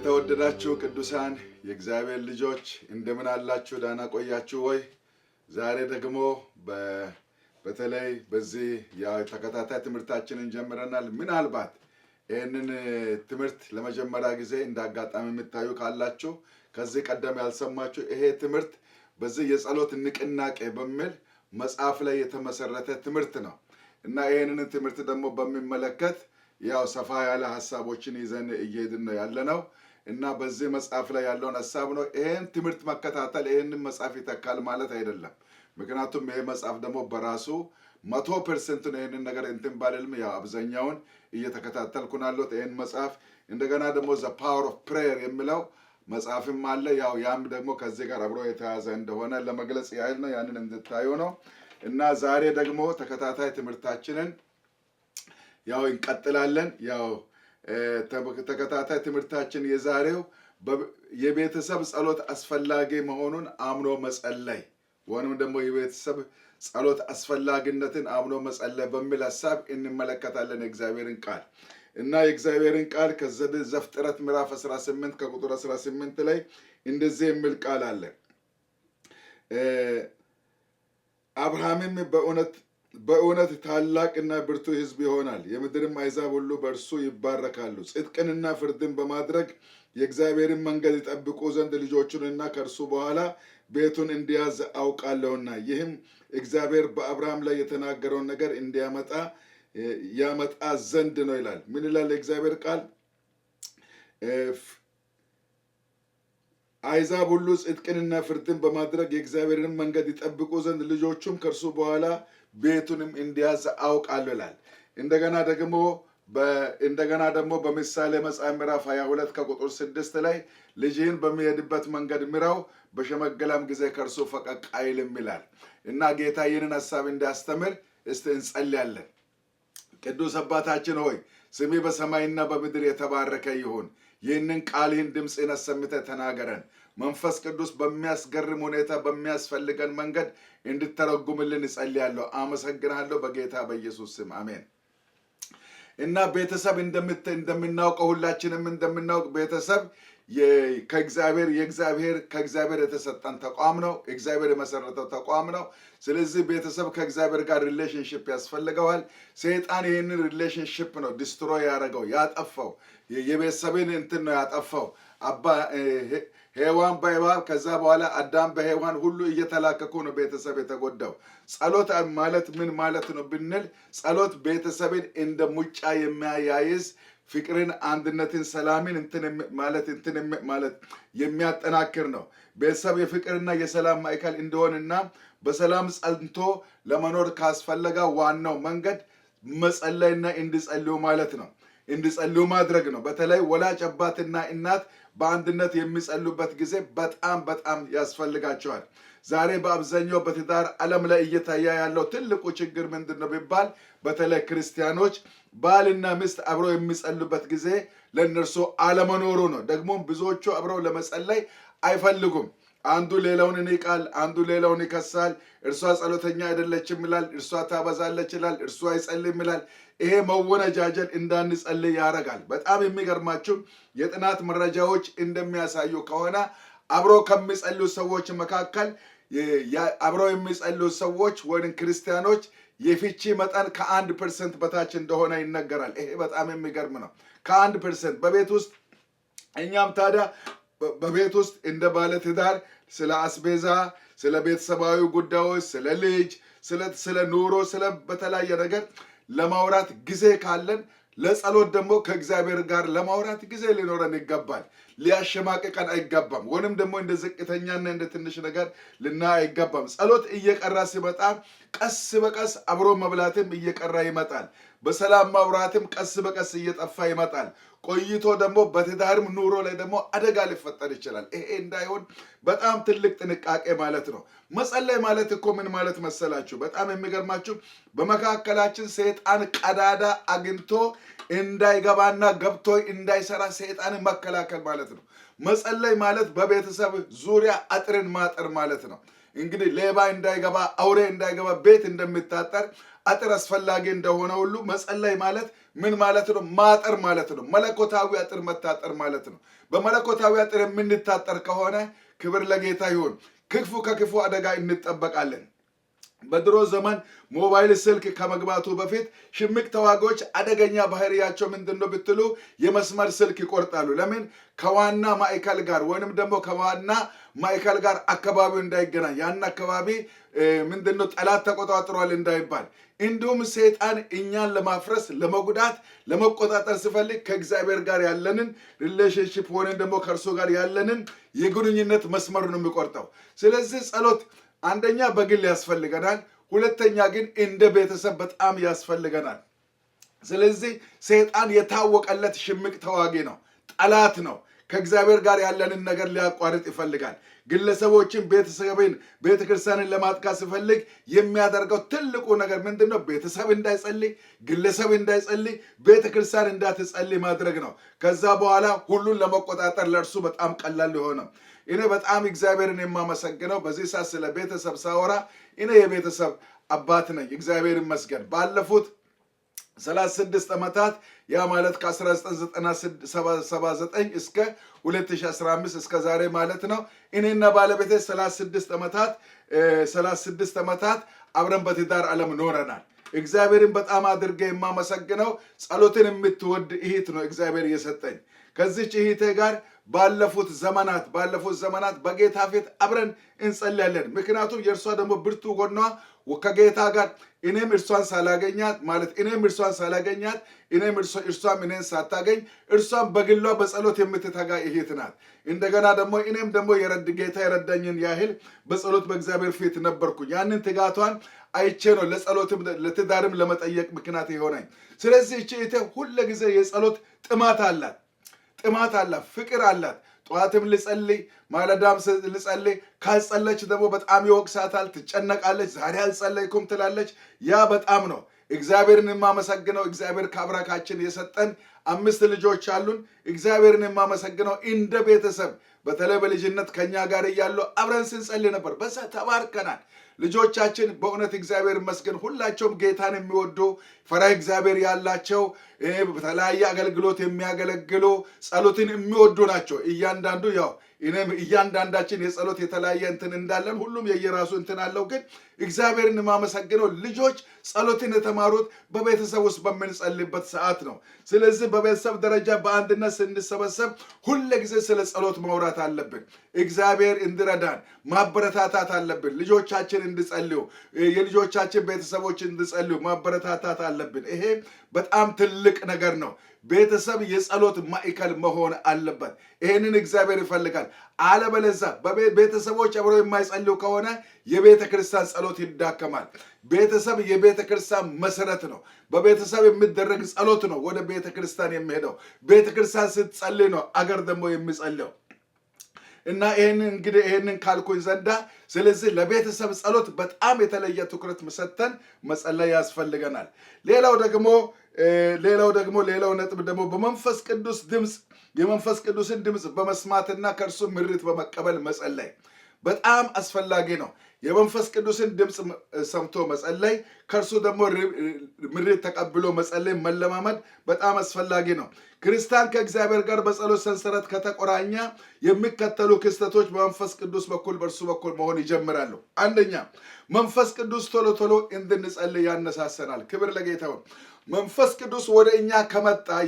የተወደዳችሁ ቅዱሳን የእግዚአብሔር ልጆች እንደምን አላችሁ? ዳና ቆያችሁ ወይ? ዛሬ ደግሞ በተለይ በዚህ ተከታታይ ትምህርታችንን ጀምረናል። ምናልባት ይህንን ትምህርት ለመጀመሪያ ጊዜ እንዳጋጣሚ የምታዩ ካላችሁ ከዚህ ቀደም ያልሰማችሁ ይሄ ትምህርት በዚህ የጸሎት ንቅናቄ በሚል መጽሐፍ ላይ የተመሰረተ ትምህርት ነው እና ይህንን ትምህርት ደግሞ በሚመለከት ያው ሰፋ ያለ ሐሳቦችን ይዘን እየሄድን ነው ያለነው እና በዚህ መጽሐፍ ላይ ያለውን ሐሳብ ነው። ይሄን ትምህርት መከታተል ይሄንን መጽሐፍ ይተካል ማለት አይደለም። ምክንያቱም ይሄ መጽሐፍ ደግሞ በራሱ 100% ነው ይሄንን ነገር እንትን ባልልም ያው አብዛኛውን እየተከታተልኩ ናለሁት ይሄን መጽሐፍ። እንደገና ደግሞ ዘ ፓወር ኦፍ ፕሬየር የሚለው መጽሐፍም አለ። ያም ደግሞ ከዚህ ጋር አብሮ የተያዘ እንደሆነ ለመግለጽ ያህል ነው፣ ያንን እንድታዩ ነው እና ዛሬ ደግሞ ተከታታይ ትምህርታችንን ያው እንቀጥላለን። ያው ተከታታይ ትምህርታችን የዛሬው የቤተሰብ ጸሎት አስፈላጊ መሆኑን አምኖ መጸለይ ወይንም ደግሞ የቤተሰብ ጸሎት አስፈላጊነትን አምኖ መጸለይ በሚል ሐሳብ እንመለከታለን የእግዚአብሔርን ቃል እና የእግዚአብሔርን ቃል ከዘፍጥረት ምዕራፍ 18 ከቁጥር 18 ላይ እንደዚህ የሚል ቃል አለ። አብርሃምም በእውነት ታላቅና ብርቱ ሕዝብ ይሆናል፣ የምድርም አሕዛብ ሁሉ በእርሱ ይባረካሉ። ጽድቅንና ፍርድን በማድረግ የእግዚአብሔርን መንገድ ይጠብቁ ዘንድ ልጆቹንና ከእርሱ በኋላ ቤቱን እንዲያዝ አውቃለሁና ይህም እግዚአብሔር በአብርሃም ላይ የተናገረውን ነገር ያመጣ ዘንድ ነው ይላል። ምን ይላል የእግዚአብሔር ቃል? አሕዛብ ሁሉ ጽድቅንና ፍርድን በማድረግ የእግዚአብሔርን መንገድ ይጠብቁ ዘንድ ልጆቹም ከእርሱ በኋላ ቤቱንም እንዲያዝ አውቃለሁ ይላል። እንደገና ደግሞ በምሳሌ መጽሐፍ ምዕራፍ 22 ከቁጥር 6 ላይ ልጅህን በሚሄድበት መንገድ ምራው፣ በሸመገለም ጊዜ ከእርሱ ፈቀቅ አይልም ይላል እና ጌታ ይህንን ሐሳብ እንዲያስተምር እስቲ እንጸልያለን። ቅዱስ አባታችን ሆይ ስምህ በሰማይና በምድር የተባረከ ይሁን። ይህንን ቃልህን ድምፅህን አሰምተህ ተናገረን። መንፈስ ቅዱስ በሚያስገርም ሁኔታ በሚያስፈልገን መንገድ እንድተረጉምልን እጸልያለሁ። አመሰግናለሁ በጌታ በኢየሱስ ስም አሜን። እና ቤተሰብ እንደምናውቀው ሁላችንም እንደምናውቅ ቤተሰብ ከእግዚአብሔር የተሰጠን ተቋም ነው። እግዚአብሔር የመሰረተው ተቋም ነው። ስለዚህ ቤተሰብ ከእግዚአብሔር ጋር ሪሌሽንሽፕ ያስፈልገዋል። ሰይጣን ይህንን ሪሌሽንሽፕ ነው ዲስትሮይ ያደረገው፣ ያጠፋው። የቤተሰብን እንትን ነው ያጠፋው። ሔዋን በእባብ ከዛ በኋላ አዳም በሔዋን ሁሉ እየተላከኩ ነው ቤተሰብ የተጎዳው። ጸሎት ማለት ምን ማለት ነው ብንል ጸሎት ቤተሰብን እንደ ሙጫ የሚያያይዝ ፍቅርን፣ አንድነትን፣ ሰላምን ማለት የሚያጠናክር ነው። ቤተሰብ የፍቅርና የሰላም ማዕከል እንደሆነና በሰላም ጸንቶ ለመኖር ካስፈለጋ ዋናው መንገድ መጸለይና እንዲጸልዩ ማለት ነው። እንዲጸልዩ ማድረግ ነው። በተለይ ወላጅ አባትና እናት በአንድነት የሚጸልዩበት ጊዜ በጣም ያስፈልጋቸዋል። ዛሬ በአብዛኛው በትዳር ዓለም ላይ እየታየ ያለው ትልቁ ችግር ምንድን ነው ቢባል በተለይ ክርስቲያኖች ባልና ሚስት አብረው የሚጸልዩበት ጊዜ ለእነርሱ አለመኖሩ ነው። ደግሞም ብዙዎቹ አብረው ለመጸለይ አይፈልጉም። አንዱ ሌላውን ይንቃል፣ አንዱ ሌላውን ይከሳል። እርሷ ጸሎተኛ አይደለችም ይላል፣ እርሷ ታበዛለች ይላል፣ እርሷ አይጸልይም ይላል። ይሄ መወነጃጀል እንዳንጸልይ ያደርጋል። በጣም የሚገርማችሁ የጥናት መረጃዎች እንደሚያሳዩ ከሆነ አብረው ከሚጸልዩ ሰዎች መካከል አብረው የሚጸልዩ ሰዎች ወይም ክርስቲያኖች የፍቺ መጠን ከ1% በታች እንደሆነ ይነገራል። ይሄ በጣም የሚገርም ነው። ከ1% በቤት ውስጥ እኛም ታዲያ በቤት ውስጥ እንደ ባለ ትዳር ስለ አስቤዛ፣ ስለ ቤተሰባዊ ጉዳዮች፣ ስለ ልጅ፣ ስለ ኑሮ፣ በተለያየ ነገር ለማውራት ጊዜ ካለን ለጸሎት ደግሞ ከእግዚአብሔር ጋር ለማውራት ጊዜ ሊኖረን ይገባል። ሊያሸማቅቀን አይገባም። ወይንም ደግሞ እንደ ዝቅተኛና እንደ ትንሽ ነገር ልናይ አይገባም። ጸሎት እየቀራ ሲመጣ ቀስ በቀስ አብሮ መብላትም እየቀራ ይመጣል። በሰላም ማውራትም ቀስ በቀስ እየጠፋ ይመጣል። ቆይቶ ደግሞ በትዳርም ኑሮ ላይ ደግሞ አደጋ ሊፈጠር ይችላል። ይሄ እንዳይሆን በጣም ትልቅ ጥንቃቄ ማለት ነው። መጸለይ ማለት እኮ ምን ማለት መሰላችሁ? በጣም የሚገርማችሁ በመካከላችን ሰይጣን ቀዳዳ አግኝቶ እንዳይገባና ገብቶ እንዳይሰራ ሰይጣንን መከላከል ማለት ነው። መጸለይ ማለት በቤተሰብ ዙሪያ አጥርን ማጠር ማለት ነው። እንግዲህ ሌባ እንዳይገባ፣ አውሬ እንዳይገባ ቤት እንደሚታጠር አጥር አስፈላጊ እንደሆነ ሁሉ መጸለይ ማለት ምን ማለት ነው? ማጠር ማለት ነው። መለኮታዊ አጥር መታጠር ማለት ነው። በመለኮታዊ አጥር የምንታጠር ከሆነ ክብር ለጌታ ይሁን፣ ክፉ ከክፉ አደጋ እንጠበቃለን። በድሮ ዘመን ሞባይል ስልክ ከመግባቱ በፊት ሽምቅ ተዋጊዎች አደገኛ ባህሪያቸው ምንድነው ብትሉ የመስመር ስልክ ይቆርጣሉ። ለምን? ከዋና ማዕከል ጋር ወይንም ደግሞ ከዋና ማዕከል ጋር አካባቢው እንዳይገናኝ፣ ያን አካባቢ ምንድነው ጠላት ተቆጣጥሯል እንዳይባል። እንዲሁም ሰይጣን እኛን ለማፍረስ ለመጉዳት ለመቆጣጠር ሲፈልግ ከእግዚአብሔር ጋር ያለንን ሪሌሽንሺፕ ወይንም ደግሞ ከእርሱ ጋር ያለንን የግንኙነት መስመር ነው የሚቆርጠው። ስለዚህ ጸሎት አንደኛ በግል ያስፈልገናል፣ ሁለተኛ ግን እንደ ቤተሰብ በጣም ያስፈልገናል። ስለዚህ ሰይጣን የታወቀለት ሽምቅ ተዋጊ ነው፣ ጠላት ነው። ከእግዚአብሔር ጋር ያለንን ነገር ሊያቋርጥ ይፈልጋል። ግለሰቦችን፣ ቤተሰብን፣ ቤተክርስቲያንን ለማጥቃት ሲፈልግ የሚያደርገው ትልቁ ነገር ምንድነው? ቤተሰብ እንዳይጸልይ፣ ግለሰብ እንዳይጸልይ፣ ቤተክርስቲያን እንዳትጸልይ ማድረግ ነው። ከዛ በኋላ ሁሉን ለመቆጣጠር ለእርሱ በጣም ቀላል የሆነው። እኔ በጣም እግዚአብሔርን የማመሰግነው በዚህ ሰዓት ስለ ቤተሰብ ሳወራ እኔ የቤተሰብ አባት ነኝ። እግዚአብሔር ይመስገን። ባለፉት 36 ዓመታት ያ ማለት ከ1979 እስከ 2015 እስከ ዛሬ ማለት ነው። እኔና ባለቤቴ 36 ዓመታት አብረን በትዳር ዓለም ኖረናል። እግዚአብሔርን በጣም አድርጌ የማመሰግነው ጸሎትን የምትወድ እህት ነው እግዚአብሔር እየሰጠኝ። ከዚች እህቴ ጋር ባለፉት ዘመናት በጌታ ፊት አብረን እንጸልያለን። ምክንያቱም የእርሷ ደግሞ ብርቱ ጎኗ ከጌታ ጋር እኔም እርሷን ሳላገኛት እርሷም እኔን ሳታገኝ እርሷም በግሏ በጸሎት የምትተጋ እህት ናት። እንደገና ደግሞ እኔም ደግሞ ጌታ የረዳኝን ያህል በጸሎት በእግዚአብሔር ፊት ነበርኩኝ። ያንን ትጋቷን አይቼ ነው ለጸሎትም ለትዳርም ለመጠየቅ ምክንያት የሆነኝ። ስለዚህ እቺ እህቴ ሁሉ ጊዜ የጸሎት ጥማት አላት፣ ፍቅር አላት። ጠዋትም ልጸልይ ማለዳም ልጸልይ፣ ካልጸለች ደግሞ በጣም ይወቅሳታል፣ ትጨነቃለች። ዛሬ አልጸለይኩም ትላለች። ያ በጣም ነው እግዚአብሔርን የማመሰግነው። እግዚአብሔር ከአብራካችን የሰጠን 5 ልጆች አሉን። እግዚአብሔርን የማመሰግነው እንደ ቤተሰብ በተለይ በልጅነት ከኛ ጋር እያሉ አብረን ስንጸልይ ነበር። በዛ ተባርከናል። ልጆቻችን በእውነት እግዚአብሔር ይመስገን ሁላቸውም ጌታን የሚወዱ ፈሪሃ እግዚአብሔር ያላቸው በተለያየ አገልግሎት የሚያገለግሉ ጸሎትን የሚወዱ ናቸው። እያንዳንዳችን የጸሎት የተለያየ እንትን እንዳለን ሁሉም የየራሱ እንትን አለው። ግን እግዚአብሔርን የማመሰግነው ልጆች ጸሎትን የተማሩት በቤተሰብ ውስጥ በምንጸልይበት ሰዓት ነው። ስለዚህ በቤተሰብ ደረጃ በአንድነት ስንሰበሰብ ሁሉ ጊዜ ስለ ጸሎት ማውራት አለብን። እግዚአብሔር እንዲረዳን ማበረታታት አለብን። ልጆቻችን እንዲጸልዩ፣ የልጆቻችን ቤተሰቦች እንዲጸልዩ ማበረታታት አለብን። ይሄ በጣም ትልቅ ነገር ነው። ቤተሰብ የጸሎት ማዕከል መሆን አለበት። ይሄንን እግዚአብሔር ይፈልጋል። አለበለዚያ ቤተሰቦች አብረው የማይጸልዩ ከሆነ የቤተ ክርስቲያን ጸሎት ይዳከማል። ቤተሰብ የቤተ ክርስቲያን መሰረት ነው። በቤተሰብ የሚደረግ ጸሎት ነው ወደ ቤተ ክርስቲያን የሚሄደው። ቤተ ክርስቲያን ስትጸልይ ነው አገር ደግሞ የሚጸልየው። እና ይሄንን ካልኩኝ ዘንዳ ስለዚህ ለቤተሰብ ጸሎት በጣም የተለየ ትኩረት ሰጥተን መጸለይ ያስፈልገናል። ሌላው ነጥብ ደግሞ በመንፈስ ቅዱስ ድምፅ የመንፈስ ቅዱስን ድምፅ በመስማትና ከእርሱ ምሪት በመቀበል መጸለይ በጣም አስፈላጊ ነው። የመንፈስ ቅዱስን ድምፅ ሰምቶ መጸለይ ከእርሱ ደግሞ ምሪት ተቀብሎ መጸለይ መለማመድ በጣም አስፈላጊ ነው። ክርስቲያን ከእግዚአብሔር ጋር በጸሎት ሰንሰለት ከተቆራኘ የሚከተሉ ክስተቶች በመንፈስ ቅዱስ በኩል በእርሱ በኩል መሆን ይጀምራሉ። አንደኛ፣ መንፈስ ቅዱስ ቶሎ ቶሎ እንድንጸልይ ያነሳሰናል። ክብር ለጌታ ይሁን። መንፈስ ቅዱስ ወደ እኛ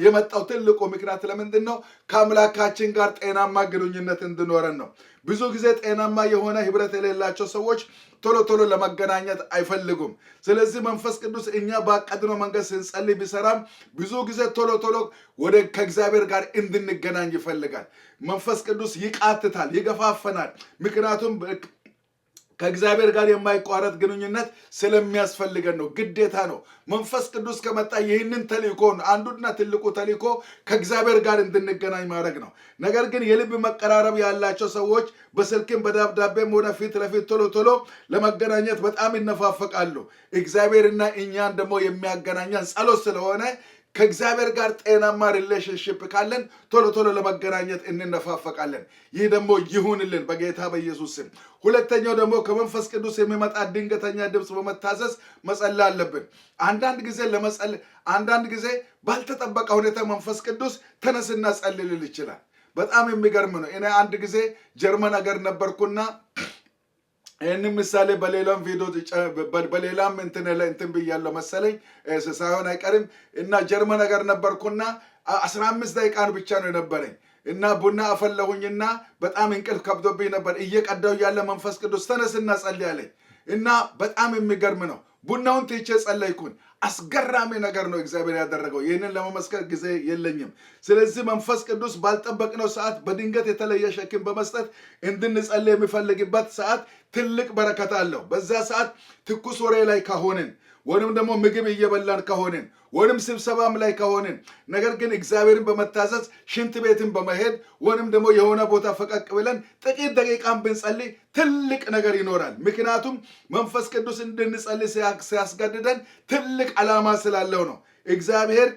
የመጣው ትልቁ ምክንያት ለምንድን ነው? ከአምላካችን ጋር ጤናማ ግንኙነት እንድኖረን ነው። ብዙ ጊዜ ጤናማ የሆነ ህብረት የሌላቸው ሰዎች ቶሎ ቶሎ ለመገናኘት አይፈልጉም። ስለዚህ መንፈስ ቅዱስ እኛ ባቀድነው መንገድ ስንጸልይ ቢሰራም ብዙ ጊዜ ቶሎ ቶሎ ከእግዚአብሔር ጋር እንድንገናኝ ይፈልጋል። መንፈስ ቅዱስ ይቃትታል፣ ይገፋፈናል። ምክንያቱም ከእግዚአብሔር ጋር የማይቋረጥ ግንኙነት ስለሚያስፈልገን ነው፣ ግዴታ ነው። መንፈስ ቅዱስ ከመጣ ይህንን ተልእኮ አንዱና ትልቁ ተልእኮ ከእግዚአብሔር ጋር እንድንገናኝ ማድረግ ነው። ነገር ግን የልብ መቀራረብ ያላቸው ሰዎች በስልክም በደብዳቤም ሆነ ፊት ለፊት ቶሎ ቶሎ ለመገናኘት በጣም ይነፋፈቃሉ። እግዚአብሔርና እኛን ደግሞ የሚያገናኘን ጸሎት ስለሆነ ከእግዚአብሔር ጋር ጤናማ ሪሌሽንሺፕ ካለን ቶሎ ቶሎ ለመገናኘት እንነፋፈቃለን። ይህ ደግሞ ይሁንልን በጌታ በኢየሱስ ስም። ሁለተኛው ደግሞ ከመንፈስ ቅዱስ የሚመጣ ድንገተኛ ድምፅ በመታዘዝ መጸለይ አለብን። አንዳንድ ጊዜ ባልተጠበቀ ሁኔታ መንፈስ ቅዱስ ተነስና ጸልይ ሊል ይችላል። በጣም የሚገርም ነው። እኔ አንድ ጊዜ ጀርመን ሀገር ነበርኩና ይህንን ምሳሌ በሌላም ቪዲዮ በሌላም እንትን ብያለሁ መሰለኝ ሳይሆን አይቀርም እና ጀርመን ሀገር ነበርኩና 15 ደቂቃን ብቻ ነው የነበረኝ እና ቡና አፈለሁኝና በጣም እንቅልፍ ከብዶብኝ ነበር። እየቀዳው ያለ መንፈስ ቅዱስ ተነስና ጸልይ አለኝ እና በጣም የሚገርም ነው። ቡናውን ትቼ ጸለይኩኝ። አስገራሚ ነገር ነው እግዚአብሔር ያደረገው። ይህንን ለመመስከር ጊዜ የለኝም። ስለዚህ መንፈስ ቅዱስ ባልጠበቅነው ሰዓት በድንገት የተለየ ሸክም በመስጠት እንድንጸልይ የሚፈልግበት ሰዓት ትልቅ በረከት አለው። በዛ ሰዓት ትኩስ ወሬ ላይ ከሆንን ወይንም ደግሞ ምግብ እየበላን ከሆንን ወይንም ስብሰባም ላይ ከሆንን ነገር ግን እግዚአብሔርን በመታዘዝ ሽንት ቤትን በመሄድ ወይንም ደግሞ የሆነ ቦታ ፈቀቅ ብለን ጥቂት ደቂቃን ብንጸልይ ትልቅ ነገር ይኖራል። ምክንያቱም መንፈስ ቅዱስ እንድንጸልይ ሲያስገድደን ትልቅ ዓላማ ስላለው ነው። እግዚአብሔር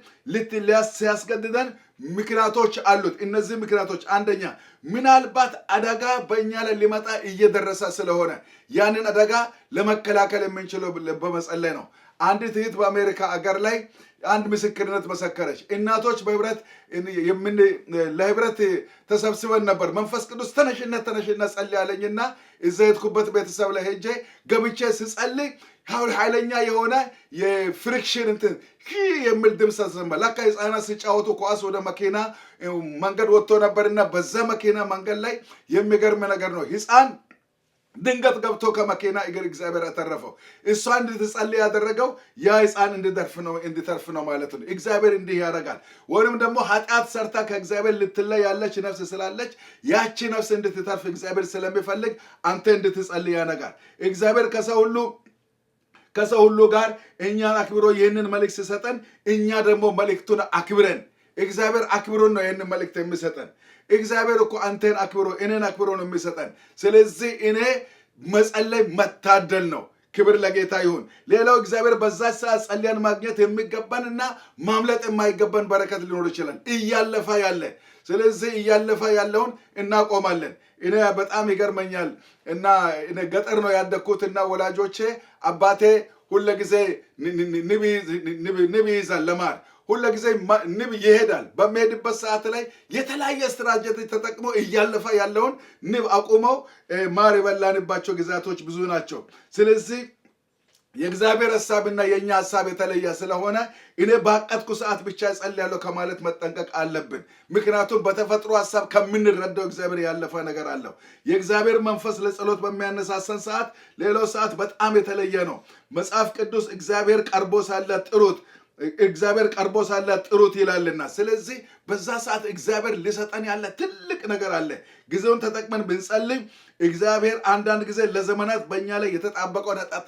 ሲያስገድደን ምክንያቶች አሉት። እነዚህ ምክንያቶች አንደኛ ምናልባት አደጋ በእኛ ላይ ሊመጣ እየደረሰ ስለሆነ ያንን አደጋ ለመከላከል የምንችለው በመጸለይ ነው። አንዲት እህት በአሜሪካ አገር ላይ አንድ ምስክርነት መሰከረች። እናቶች በህብረት ለህብረት ተሰብስበን ነበር። መንፈስ ቅዱስ ተነሽነት ጸልይ አለኝና እዛ የሄድኩበት ቤተሰብ ላይ ሄጄ ገብቼ ስጸልይ ኃይለኛ የሆነ የፍሪክሽን የሚል ድምፅ ተሰማ። ለካ ህፃናት ሲጫወቱ ኳስ ወደ መኪና መንገድ ወጥቶ ነበርና በዛ መኪና መንገድ ላይ የሚገርም ነገር ነው። ህፃን ድንገት ገብቶ ከመኪና እግር እግዚአብሔር አተረፈው። እሷ እንድትጸልይ ያደረገው ያ ህፃን እንድተርፍ ነው ማለት ነው። እግዚአብሔር እንዲህ ያደርጋል። ወይንም ደግሞ ኃጢአት ሰርታ ከእግዚአብሔር ልትለይ ያለች ነፍስ ስላለች ያቺ ነፍስ እንድትተርፍ እግዚአብሔር ስለሚፈልግ አንተ እንድትጸልይ ያነጋል። እግዚአብሔር ከሰው ሁሉ ጋር እኛን አክብሮ ይህንን መልእክት ሲሰጠን እኛ ደግሞ መልእክቱን አክብረን እግዚአብሔር አክብሮን ነው ይህንን መልእክት የሚሰጠን። እግዚአብሔር እኮ አንተን አክብሮ እኔን አክብሮ ነው የሚሰጠን። ስለዚህ እኔ መጸለይ መታደል ነው። ክብር ለጌታ ይሁን። ሌላው እግዚአብሔር በዛ ሰዓት ጸልያን ማግኘት የሚገባንና ማምለጥ የማይገባን በረከት ሊኖር ይችላል እያለፈ ያለ። ስለዚህ እያለፈ ያለውን እናቆማለን። እኔ በጣም ይገርመኛል እና ገጠር ነው ያደግኩትና ወላጆቼ አባቴ ሁልጊዜ ንብ ይይዛል ለማር ሁልጊዜ ንብ ይሄዳል። በሚሄድበት ሰዓት ላይ የተለያየ ስትራቴጂ ተጠቅሞ እያለፈ ያለውን ንብ አቁመው ማር የበላንባቸው ግዛቶች ብዙ ናቸው። ስለዚህ የእግዚአብሔር ሐሳብና የኛ ሐሳብ የተለየ ስለሆነ እኔ ባቀጥኩ ሰዓት ብቻ እጸልያለሁ ከማለት መጠንቀቅ አለብን። ምክንያቱም በተፈጥሮ ሐሳብ ከምንረዳው እግዚአብሔር ያለፈ ነገር አለው። የእግዚአብሔር መንፈስ ለጸሎት በሚያነሳሰን ሰዓት ሌላው ሰዓት በጣም የተለየ ነው። መጽሐፍ ቅዱስ እግዚአብሔር ቀርቦ ሳለ ጥሩት ይላልና፣ ስለዚህ በዛ ሰዓት እግዚአብሔር ሊሰጠን ያለ ትልቅ ነገር አለ። ጊዜውን ተጠቅመን ብንጸልይ እግዚአብሔር አንዳንድ ጊዜ ለዘመናት በእኛ ላይ የተጣበቀውን ኃጢአት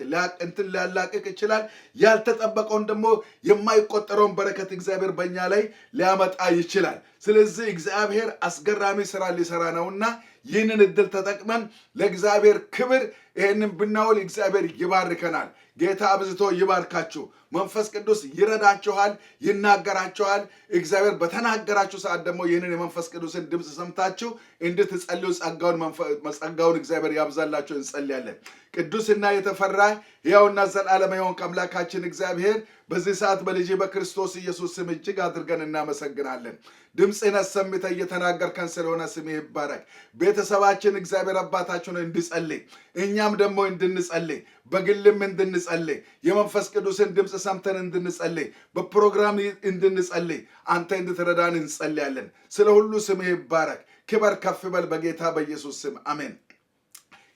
ሊያላቅቅ ይችላል። ያልተጠበቀውን ደግሞ የማይቆጠረውን በረከት እግዚአብሔር በእኛ ላይ ሊያመጣ ይችላል። ስለዚህ እግዚአብሔር አስገራሚ ስራ ሊሰራ ነውና ይህንን እድል ተጠቅመን ለእግዚአብሔር ክብር ይህንን ብናውል እግዚአብሔር ይባርከናል። ጌታ አብዝቶ ይባርካችሁ። መንፈስ ቅዱስ ይረዳችኋል፣ ይናገራችኋል። እግዚአብሔር በተናገራችሁ ሰዓት ደግሞ ይህንን የመንፈስ ቅዱስን ድምፅ ሰምታችሁ እንድትጸልዩ ጸጋውን እግዚአብሔር ያብዛላችሁ እንጸልያለን። ቅዱስና የተፈራ ሕያውና ዘላለማዊ የሆንክ አምላካችን እግዚአብሔር በዚህ ሰዓት በልጅ በክርስቶስ ኢየሱስ ስም እጅግ አድርገን እናመሰግናለን። ድምፅህን አሰምተህ እየተናገርከን ስለሆነ ስምህ ይባረክ። ቤተሰባችን እግዚአብሔር አባታችን እንድጸልይ እኛም ደግሞ እንድንጸልይ በግልም እንድንጸልይ የመንፈስ ቅዱስን ድምፅ ሰምተን እንድንጸልይ በፕሮግራም እንድንጸልይ አንተ እንድትረዳን እንጸልያለን። ስለ ሁሉ ስምህ ይባረክ። ክበር ከፍ በል በጌታ በኢየሱስ ስም አሜን።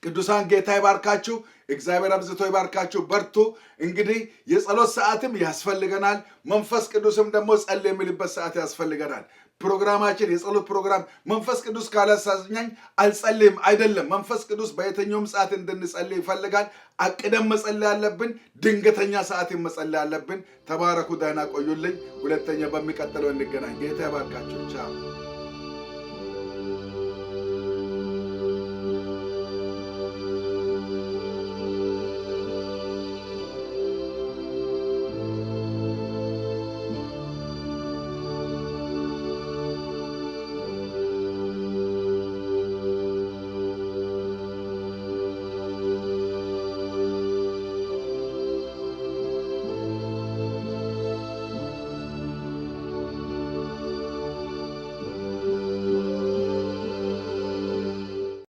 ቅዱሳን ጌታ ይባርካችሁ። እግዚአብሔር አብዝቶ ይባርካችሁ። በርቱ። እንግዲህ የጸሎት ሰዓትም ያስፈልገናል። መንፈስ ቅዱስም ደግሞ ጸልይ የሚልበት ሰዓት ያስፈልገናል። ፕሮግራማችን የጸሎት ፕሮግራም መንፈስ ቅዱስ ካላሳዝኛኝ አልጸልይም አይደለም። መንፈስ ቅዱስ በየትኛውም ሰዓት እንድንጸልይ ይፈልጋል። አቅደም መጸለይ አለብን። ድንገተኛ ሰዓት መጸለይ አለብን። ተባረኩ። ደህና ቆዩልኝ። ሁለተኛ በሚቀጥለው እንገናኝ። ጌታ ይባርካችሁ። ቻው